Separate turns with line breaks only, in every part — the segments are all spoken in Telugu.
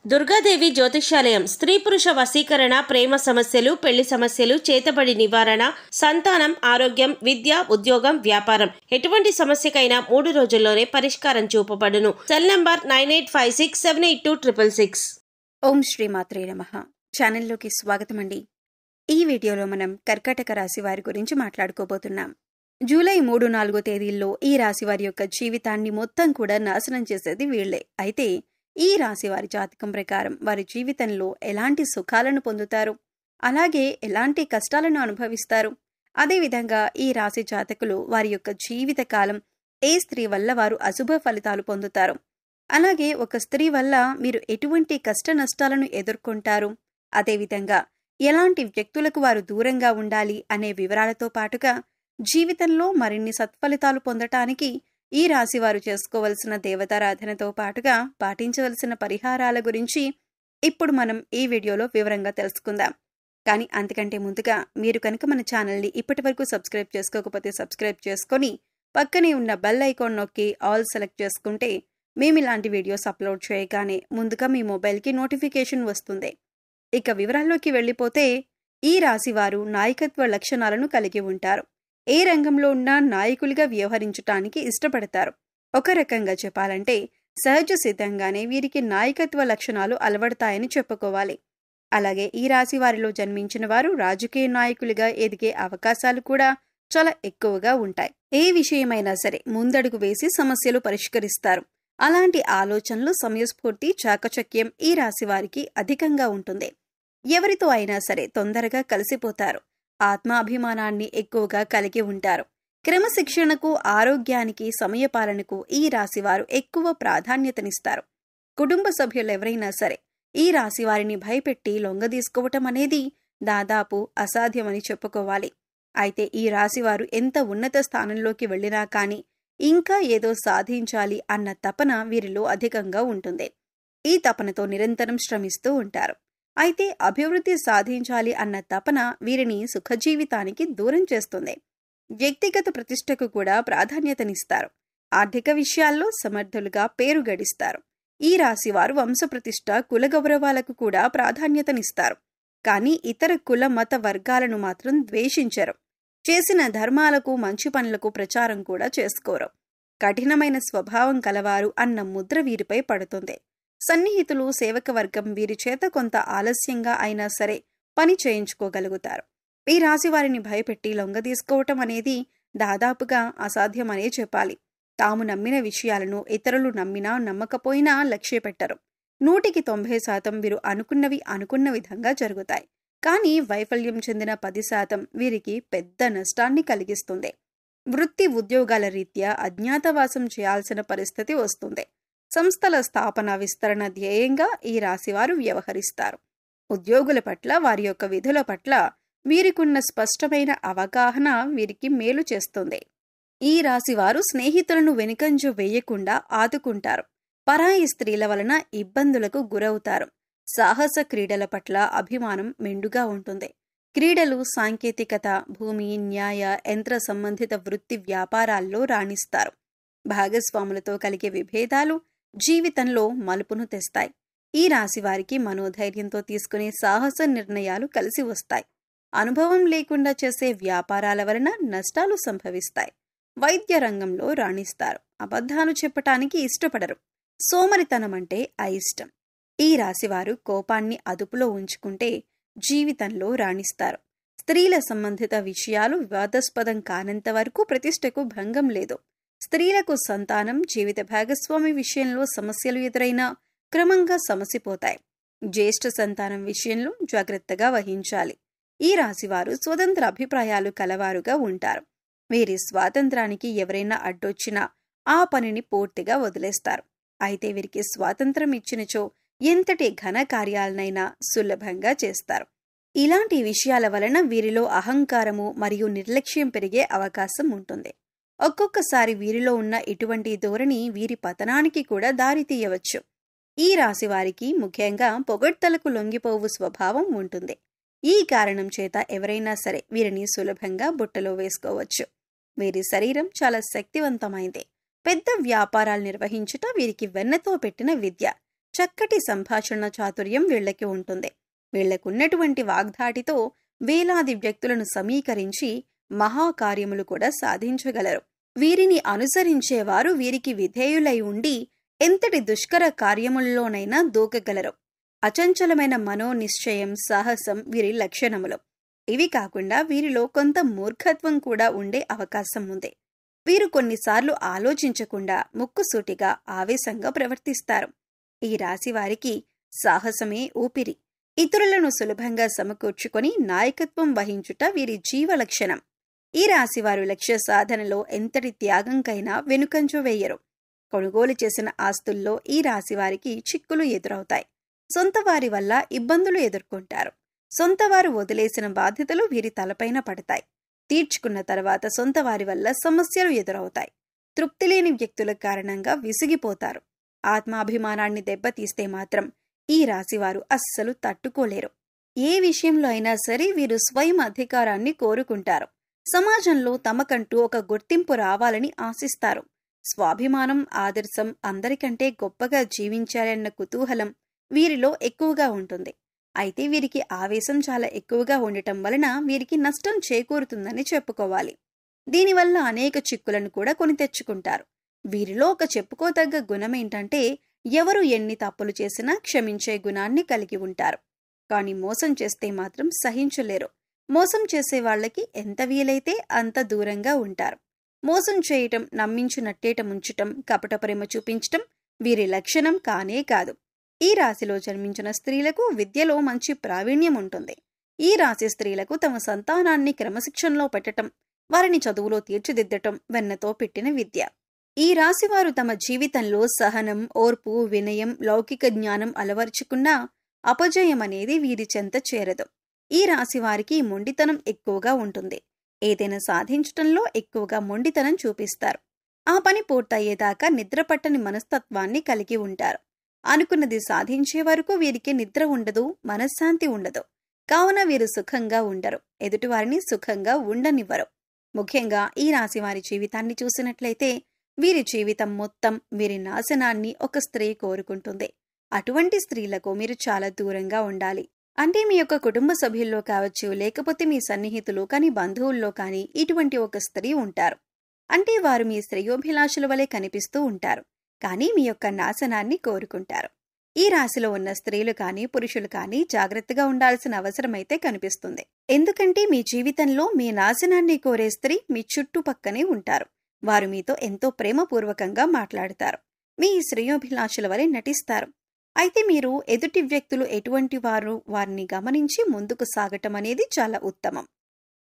దుర్గాదేవి జ్యోతిష్యాలయం స్త్రీ పురుష వశీకరణ, ప్రేమ సమస్యలు, పెళ్లి సమస్యలు, చేతబడి నివారణ, సంతానం, ఆరోగ్యం, విద్య, ఉద్యోగం, వ్యాపారం ఎటువంటి సమస్యకైనా 3 రోజుల్లోనే పరిష్కారం చూపబడును. Cell number 9856782666.
ఓం శ్రీ మాత్రే నమః. ఛానల్లోకి స్వాగతం అండి. ఈ వీడియోలో మనం కర్కాటక రాశి వారి గురించి మాట్లాడుకోబోతున్నాం. జూలై 3-4 తేదీల్లో ఈ రాశి వారి యొక్క జీవితాన్ని మొత్తం కూడా నాశనం చేసేది వీళ్లే. అయితే ఈ రాశి వారి జాతకం ప్రకారం వారి జీవితంలో ఎలాంటి సుఖాలను పొందుతారు, అలాగే ఎలాంటి కష్టాలను అనుభవిస్తారు, అదేవిధంగా ఈ రాశి జాతకులు వారి యొక్క జీవిత కాలం ఏ స్త్రీ వల్ల వారు అశుభ ఫలితాలు పొందుతారు, అలాగే ఒక స్త్రీ వల్ల మీరు ఎటువంటి కష్ట నష్టాలను ఎదుర్కొంటారు, అదేవిధంగా ఎలాంటి వ్యక్తులకు వారు దూరంగా ఉండాలి అనే వివరాలతో పాటుగా జీవితంలో మరిన్ని సత్ఫలితాలు పొందటానికి ఈ రాశి వారు చేసుకోవలసిన దేవతారాధనతో పాటుగా పాటించవలసిన పరిహారాల గురించి ఇప్పుడు మనం ఈ వీడియోలో వివరంగా తెలుసుకుందాం. కానీ అంతకంటే ముందుగా మీరు కనుక మన ఛానల్ని ఇప్పటివరకు సబ్స్క్రైబ్ చేసుకోకపోతే సబ్స్క్రైబ్ చేసుకొని పక్కనే ఉన్న బెల్ ఐకాన్ నొక్కి ఆల్ సెలెక్ట్ చేసుకుంటే మేము ఇలాంటి వీడియోస్ అప్లోడ్ చేయగానే ముందుగా మీ మొబైల్కి నోటిఫికేషన్ వస్తుంది. ఇక వివరాల్లోకి వెళ్ళిపోతే ఈ రాశి వారు నాయకత్వ లక్షణాలను కలిగి ఉంటారు. ఏ రంగంలో ఉన్నా నాయకులుగా వ్యవహరించటానికి ఇష్టపడతారు. ఒక రకంగా చెప్పాలంటే సహజ సిద్ధంగానే వీరికి నాయకత్వ లక్షణాలు అలవడతాయని చెప్పుకోవాలి. అలాగే ఈ రాశి వారిలో జన్మించిన వారు రాజకీయ నాయకులుగా ఎదిగే అవకాశాలు కూడా చాలా ఎక్కువగా ఉంటాయి. ఏ విషయమైనా సరే ముందడుగు వేసి సమస్యలు పరిష్కరిస్తారు. అలాంటి ఆలోచనలు, సమయస్ఫూర్తి, చాకచక్యం ఈ రాశి వారికి అధికంగా ఉంటుంది. ఎవరితో అయినా సరే తొందరగా కలిసిపోతారు. ఆత్మాభిమానాన్ని ఎక్కువగా కలిగి ఉంటారు. క్రమశిక్షణకు, ఆరోగ్యానికి, సమయపాలనకు ఈ రాశివారు ఎక్కువ ప్రాధాన్యతనిస్తారు. కుటుంబ సభ్యులెవరైనా సరే ఈ రాశివారిని భయపెట్టి లొంగదీసుకోవటం అనేది దాదాపు అసాధ్యమని చెప్పుకోవాలి. అయితే ఈ రాశివారు ఎంత ఉన్నత స్థానంలోకి వెళ్ళినా కానీ ఇంకా ఏదో సాధించాలి అన్న తపన వీరిలో అధికంగా ఉంటుంది. ఈ తపనతో నిరంతరం శ్రమిస్తూ ఉంటారు. అయితే అభివృద్ధి సాధించాలి అన్న తపన వీరిని సుఖజీవితానికి దూరం చేస్తుంది. వ్యక్తిగత ప్రతిష్టకు కూడా ప్రాధాన్యతనిస్తారు. ఆర్థిక విషయాల్లో సమర్థులుగా పేరు గడిస్తారు. ఈ రాశివారు వంశప్రతిష్ఠ, కుల గౌరవాలకు కూడా ప్రాధాన్యతనిస్తారు. కానీ ఇతర కుల మత వర్గాలను మాత్రం ద్వేషించరు. చేసిన ధర్మాలకు, మంచి పనులకు ప్రచారం కూడా చేసుకోరు. కఠినమైన స్వభావం కలవారు అన్న ముద్ర వీరిపై పడుతుంది. సన్నిహితులు, సేవక వర్గం వీరి చేత కొంత ఆలస్యంగా అయినా సరే పని చేయించుకోగలుగుతారు. ఈ రాశి వారిని భయపెట్టి లొంగదీసుకోవటం అనేది దాదాపుగా అసాధ్యమనే చెప్పాలి. తాము నమ్మిన విషయాలను ఇతరులు నమ్మినా నమ్మకపోయినా లక్ష్య పెట్టరు. 100% వీరు అనుకున్నవి అనుకున్న విధంగా జరుగుతాయి. కానీ వైఫల్యం చెందిన 10% వీరికి పెద్ద నష్టాన్ని కలిగిస్తుంది. వృత్తి, ఉద్యోగాల రీత్యా అజ్ఞాతవాసం చేయాల్సిన పరిస్థితి వస్తుంది. సంస్థల స్థాపన, విస్తరణ ధ్యేయంగా ఈ రాశివారు వ్యవహరిస్తారు. ఉద్యోగుల పట్ల, వారి యొక్క విధుల పట్ల వీరికున్న స్పష్టమైన అవగాహన వీరికి మేలు చేస్తుంది. ఈ రాశివారు స్నేహితులను వెనుకంజ వేయకుండా ఆదుకుంటారు. పరాయి స్త్రీల వలన ఇబ్బందులకు గురవుతారు. సాహస క్రీడల పట్ల అభిమానం మెండుగా ఉంటుంది. క్రీడలు, సాంకేతికత, భూమి, న్యాయ, యంత్ర సంబంధిత వృత్తి వ్యాపారాల్లో రాణిస్తారు. భాగస్వాములతో కలిగే విభేదాలు జీవితంలో మలుపును తెస్తాయి. ఈ రాశి వారికి మనోధైర్యంతో తీసుకునే సాహస నిర్ణయాలు కలిసి వస్తాయి. అనుభవం లేకుండా చేసే వ్యాపారాల వలన నష్టాలు సంభవిస్తాయి. వైద్య రంగంలో రాణిస్తారు. అబద్ధాలు చెప్పటానికి ఇష్టపడరు. సోమరితనం అంటే అయిష్టం. ఈ రాశివారు కోపాన్ని అదుపులో ఉంచుకుంటే జీవితంలో రాణిస్తారు. స్త్రీల సంబంధిత విషయాలు వివాదాస్పదం కానంత వరకు ప్రతిష్టకు భంగం లేదు. స్త్రీలకు సంతానం, జీవిత భాగస్వామి విషయంలో సమస్యలు ఎదురైనా క్రమంగా సమసిపోతాయి. జ్యేష్ఠ సంతానం విషయంలో జాగ్రత్తగా వహించాలి. ఈ రాశివారు స్వతంత్ర అభిప్రాయాలు కలవారుగా ఉంటారు. వీరి స్వాతంత్రానికి ఎవరైనా అడ్డొచ్చినా ఆ పనిని పూర్తిగా వదిలేస్తారు. అయితే వీరికి స్వాతంత్రం ఇచ్చినచో ఎంతటి ఘన కార్యాలనైనా సులభంగా చేస్తారు. ఇలాంటి విషయాల వలన వీరిలో అహంకారము మరియు నిర్లక్ష్యం పెరిగే అవకాశం ఉంటుంది. ఒక్కొక్కసారి వీరిలో ఉన్న ఇటువంటి ధోరణి వీరి పతనానికి కూడా దారితీయవచ్చు. ఈ రాశి వారికి ముఖ్యంగా పొగడ్తలకు లొంగిపోవు స్వభావం ఉంటుంది. ఈ కారణం చేత ఎవరైనా సరే వీరిని సులభంగా బుట్టలో వేసుకోవచ్చు. వీరి శరీరం చాలా శక్తివంతమైంది. పెద్ద వ్యాపారాలు నిర్వహించుట వీరికి వెన్నతో పెట్టిన విద్య. చక్కటి సంభాషణ చాతుర్యం వీళ్ళకి ఉంటుంది. వీళ్లకున్నటువంటి వాగ్ధాటితో వేలాది వ్యక్తులను సమీకరించి మహాకార్యములు కూడా సాధించగలరు. వీరిని అనుసరించేవారు వీరికి విధేయులై ఉండి ఎంతటి దుష్కర కార్యముల్లోనైనా దూకగలరు. అచంచలమైన మనోనిశ్చయం, సాహసం వీరి లక్షణములు. ఇవి కాకుండా వీరిలో కొంత మూర్ఖత్వం కూడా ఉండే అవకాశం ఉంది. వీరు కొన్నిసార్లు ఆలోచించకుండా ముక్కుసూటిగా ఆవేశంగా ప్రవర్తిస్తారు. ఈ రాశివారికి సాహసమే ఊపిరి. ఇతరులను సులభంగా సమకూర్చుకొని నాయకత్వం వహించుట వీరి జీవలక్షణం. ఈ రాశివారు లక్ష్య సాధనలో ఎంతటి త్యాగంకైనా వెనుకంజ వేయరు. కొనుగోలు చేసిన ఆస్తుల్లో ఈ రాశివారికి చిక్కులు ఎదురవుతాయి. సొంతవారి వల్ల ఇబ్బందులు ఎదుర్కొంటారు. సొంతవారు వదిలేసిన బాధ్యతలు వీరి తలపైన పడతాయి. తీర్చుకున్న తర్వాత సొంతవారి వల్ల సమస్యలు ఎదురవుతాయి. తృప్తిలేని వ్యక్తుల కారణంగా విసిగిపోతారు. ఆత్మాభిమానాన్ని దెబ్బతీస్తే మాత్రం ఈ రాశివారు అస్సలు తట్టుకోలేరు. ఏ విషయంలో అయినా సరే వీరు స్వయం అధికారాన్ని కోరుకుంటారు. సమాజంలో తమకంటూ ఒక గుర్తింపు రావాలని ఆశిస్తారు. స్వాభిమానం, ఆదర్శం, అందరికంటే గొప్పగా జీవించాలన్న కుతూహలం వీరిలో ఎక్కువగా ఉంటుంది. అయితే వీరికి ఆవేశం చాలా ఎక్కువగా ఉండటం వలన వీరికి నష్టం చేకూరుతుందని చెప్పుకోవాలి. దీనివల్ల అనేక చిక్కులను కూడా కొని తెచ్చుకుంటారు. వీరిలో ఒక చెప్పుకోదగ్గ గుణమేంటంటే ఎవరు ఎన్ని తప్పులు చేసినా క్షమించే గుణాన్ని కలిగి ఉంటారు. కానీ మోసం చేస్తే మాత్రం సహించలేరు. మోసం చేసే వాళ్లకి ఎంత వీలైతే అంత దూరంగా ఉంటారు. మోసం చేయటం, నమ్మించి నట్టేట ముంచటం, కపట ప్రేమ చూపించటం వీరి లక్షణం కానే కాదు. ఈ రాశిలో జన్మించిన స్త్రీలకు విద్యలో మంచి ప్రావీణ్యం ఉంటుంది. ఈ రాశి స్త్రీలకు తమ సంతానాన్ని క్రమశిక్షణలో పెట్టటం, వారిని చదువులో తీర్చిదిద్దటం వెన్నతో పెట్టిన విద్య. ఈ రాశివారు తమ జీవితంలో సహనం, ఓర్పు, వినయం, లౌకిక జ్ఞానం అలవర్చుకున్నా అపజయం అనేది వీరి చెంత చేరదు. ఈ రాశివారికి మొండితనం ఎక్కువగా ఉంటుంది. ఏదైనా సాధించటంలో ఎక్కువగా మొండితనం చూపిస్తారు. ఆ పని పూర్తయ్యేదాకా నిద్రపట్టని మనస్తత్వాన్ని కలిగి ఉంటారు. అనుకున్నది సాధించే వరకు వీరికి నిద్ర ఉండదు, మనశ్శాంతి ఉండదు. కావున వీరు సుఖంగా ఉండరు, ఎదుటివారిని సుఖంగా ఉండనివ్వరు. ముఖ్యంగా ఈ రాశివారి జీవితాన్ని చూసినట్లయితే వీరి జీవితం మొత్తం వీరి నాశనాన్ని ఒక స్త్రీ కోరుకుంటుంది. అటువంటి స్త్రీలకు మీరు చాలా దూరంగా ఉండాలి. అంటే మీ యొక్క కుటుంబ సభ్యుల్లో కావచ్చు, లేకపోతే మీ సన్నిహితులు కానీ బంధువుల్లో కానీ ఇటువంటి ఒక స్త్రీ ఉంటారు. అంటే వారు మీ శ్రేయోభిలాషుల వలె కనిపిస్తూ ఉంటారు, కానీ మీ యొక్క నాశనాన్ని కోరుకుంటారు. ఈ రాశిలో ఉన్న స్త్రీలు కానీ పురుషులు కానీ జాగ్రత్తగా ఉండాల్సిన అవసరమైతే కనిపిస్తుంది. ఎందుకంటే మీ జీవితంలో మీ నాశనాన్ని కోరే స్త్రీ మీ చుట్టుపక్కనే ఉంటారు. వారు మీతో ఎంతో ప్రేమపూర్వకంగా మాట్లాడతారు. మీ శ్రేయోభిలాషుల వలె నటిస్తారు. అయితే మీరు ఎదుటి వ్యక్తులు ఎటువంటి వారిని గమనించి ముందుకు సాగటం అనేది చాలా ఉత్తమం.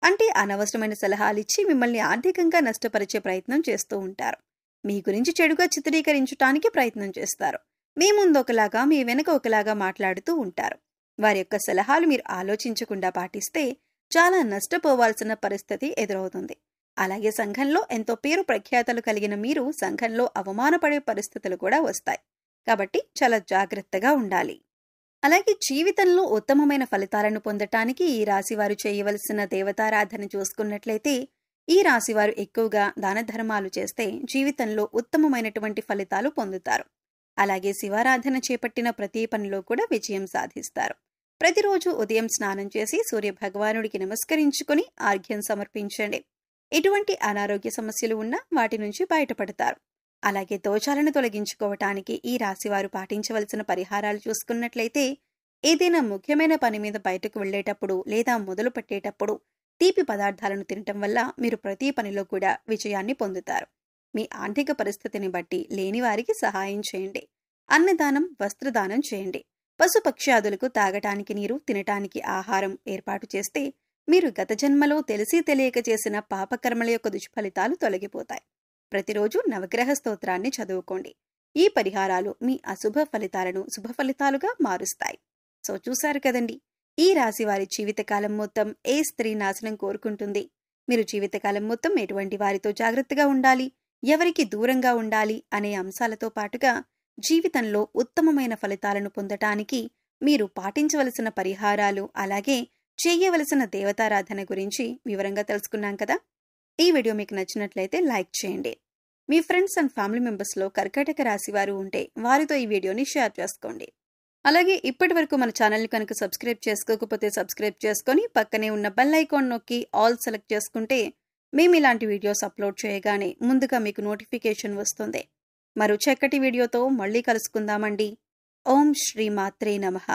అంటే అనవసరమైన సలహాలిచ్చి మిమ్మల్ని ఆర్థికంగా నష్టపరిచే ప్రయత్నం చేస్తూ ఉంటారు. మీ గురించి చెడుగా చిత్రీకరించడానికి ప్రయత్నం చేస్తారు. మీ ముందు ఒకలాగా, మీ వెనక ఒకలాగా మాట్లాడుతూ ఉంటారు. వారి యొక్క సలహాలు మీరు ఆలోచించకుండా పాటిస్తే చాలా నష్టపోవాల్సిన పరిస్థితి ఎదురవుతుంది. అలాగే సంఘంలో ఎంతో పేరు ప్రఖ్యాతలు కలిగిన మీరు సంఘంలో అవమానపడే పరిస్థితులు కూడా వస్తాయి. కాబట్టి చాలా జాగ్రత్తగా ఉండాలి. అలాగే జీవితంలో ఉత్తమమైన ఫలితాలను పొందటానికి ఈ రాశివారు చేయవలసిన దేవతారాధన చూసుకున్నట్లయితే ఈ రాశివారు ఎక్కువగా దాన ధర్మాలు చేస్తే జీవితంలో ఉత్తమమైనటువంటి ఫలితాలు పొందుతారు. అలాగే శివారాధన చేపట్టిన ప్రతి పనిలో కూడా విజయం సాధిస్తారు. ప్రతిరోజు ఉదయం స్నానం చేసి సూర్య భగవానుడికి నమస్కరించుకుని ఆర్ఘ్యం సమర్పించండి. ఎటువంటి అనారోగ్య సమస్యలు ఉన్నా వాటి నుంచి బయటపడతారు. అలాగే దోషాలను తొలగించుకోవటానికి ఈ రాశివారు పాటించవలసిన పరిహారాలు చూసుకున్నట్లయితే ఏదైనా ముఖ్యమైన పని మీద బయటకు వెళ్లేటప్పుడు లేదా మొదలు పెట్టేటప్పుడు తీపి పదార్థాలను తినటం వల్ల మీరు ప్రతి పనిలో కూడా విజయాన్ని పొందుతారు. మీ ఆర్థిక పరిస్థితిని బట్టి లేని వారికి సహాయం చేయండి. అన్నదానం, వస్త్రదానం చేయండి. పశుపక్ష్యాదులకు తాగటానికి నీరు, తినటానికి ఆహారం ఏర్పాటు చేస్తే మీరు గత జన్మలో తెలిసి తెలియక చేసిన పాపకర్మల యొక్క దుష్ఫలితాలు తొలగిపోతాయి. ప్రతిరోజు నవగ్రహ స్తోత్రాన్ని చదువుకోండి. ఈ పరిహారాలు మీ అశుభ ఫలితాలను శుభ ఫలితాలుగా మారుస్తాయి. సో చూశారు కదండి, ఈ రాశి వారి జీవితకాలం మొత్తం ఏ స్త్రీ నాశనం కోరుకుంటుంది, మీరు జీవితకాలం మొత్తం ఎటువంటి వారితో జాగ్రత్తగా ఉండాలి, ఎవరికి దూరంగా ఉండాలి అనే అంశాలతో పాటుగా జీవితంలో ఉత్తమమైన ఫలితాలను పొందటానికి మీరు పాటించవలసిన పరిహారాలు, అలాగే చేయవలసిన దేవతారాధన గురించి వివరంగా తెలుసుకున్నాం కదా. ఈ వీడియో మీకు నచ్చినట్లయితే లైక్ చేయండి. మీ ఫ్రెండ్స్ అండ్ ఫ్యామిలీ మెంబర్స్లో కర్కాటక రాశి వారు ఉంటే వారితో ఈ వీడియోని షేర్ చేసుకోండి. అలాగే ఇప్పటి వరకు మన ఛానల్ని కనుక సబ్స్క్రైబ్ చేసుకోకపోతే సబ్స్క్రైబ్ చేసుకొని పక్కనే ఉన్న బెల్ ఐకాన్ నొక్కి ఆల్ సెలెక్ట్ చేసుకుంటే మేము ఇలాంటి వీడియోస్ అప్లోడ్ చేయగానే ముందుగా మీకు నోటిఫికేషన్ వస్తుంది. మరో చక్కటి వీడియోతో మళ్ళీ కలుసుకుందామండి. ఓం శ్రీ మాత్రే నమః.